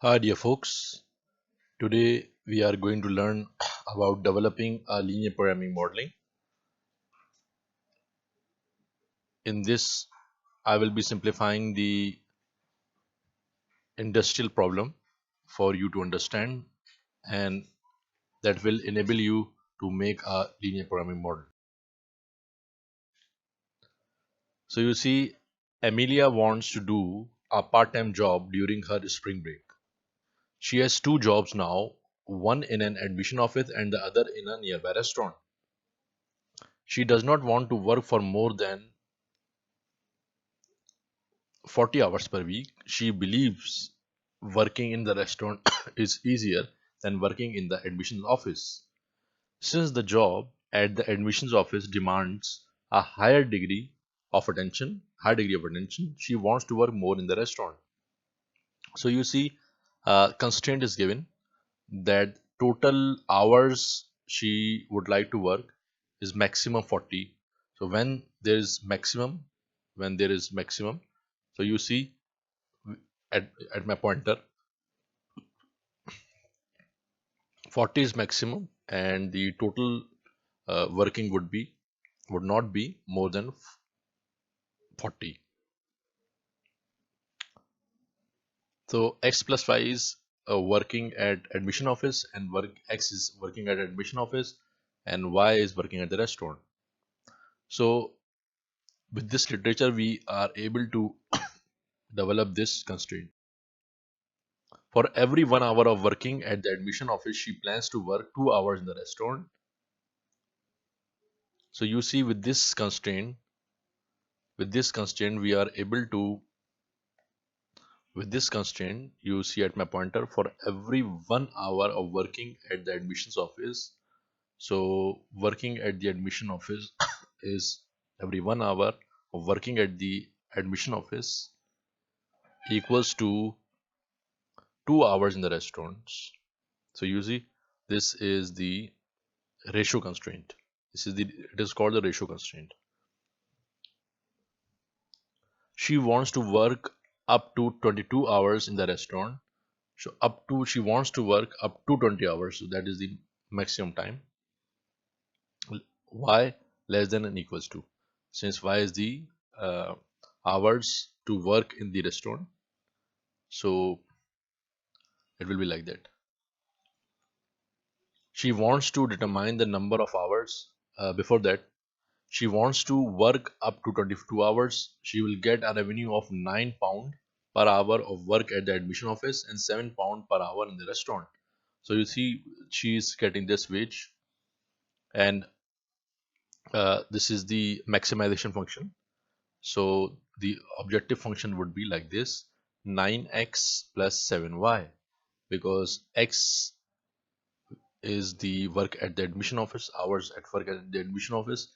Hi dear folks, today we are going to learn about developing a linear programming modeling. In this, I will be simplifying the industrial problem for you to understand, and that will enable you to make a linear programming model. So you see, Amelia wants to do a part-time job during her spring break. She has two jobs now, one in an admission office and the other in a nearby restaurant. She does not want to work for more than 40 hours per week. She believes working in the restaurant is easier than working in the admissions office. Since the job at the admissions office demands a high degree of attention, she wants to work more in the restaurant. So you see, constraint is given that total hours she would like to work is maximum 40. So when there is maximum, so you see at my pointer 40 is maximum and the total working would not be more than 40. So x plus y is working at admission office and work x is working at admission office and y is working at the restaurant. So with this literature we are able to develop this constraint. For every 1 hour of working at the admission office, she plans to work 2 hours in the restaurant. So you see, we are able to, with this constraint, you see at my pointer, for every 1 hour of working at the admissions office. So working at the admission office is every 1 hour of working at the admission office equals to 2 hours in the restaurants. So you see, this is the ratio constraint. It is called the ratio constraint. She wants to work up to 22 hours in the restaurant. So she wants to work up to 20 hours. So that is the maximum time. Y less than and equals to. Since Y is the hours to work in the restaurant, so it will be like that. She wants to determine the number of hours. Before that, she wants to work up to 22 hours. She will get a revenue of £9 per hour of work at the admission office and £7 per hour in the restaurant. So you see, she is getting this wage, and this is the maximization function. So the objective function would be like this: 9x plus 7y, because x is the work at the admission office, hours at work at the admission office,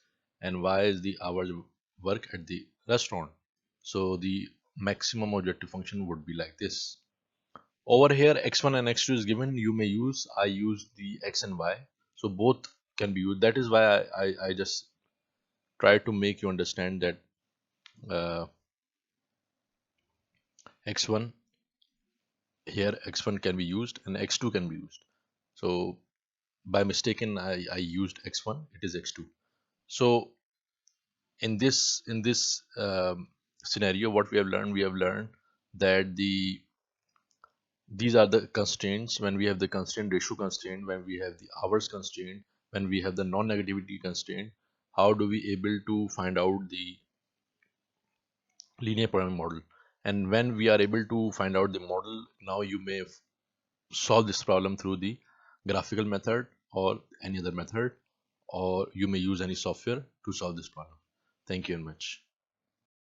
and y is the hours work at the restaurant. So the maximum objective function would be like this. Over here, x1 and x2 is given. I use the x and y. So both can be used. That is why I just try to make you understand that uh, x1 here, x1 can be used and x2 can be used. So by mistaken, I used x1, it is x2. So in this scenario, what we have learned that these are the constraints. When we have the constraint ratio constraint, when we have the hours constraint, when we have the non-negativity constraint, how do we able to find out the linear programming model? And when we are able to find out the model, now you may solve this problem through the graphical method or any other method, or you may use any software to solve this problem. Thank you very much.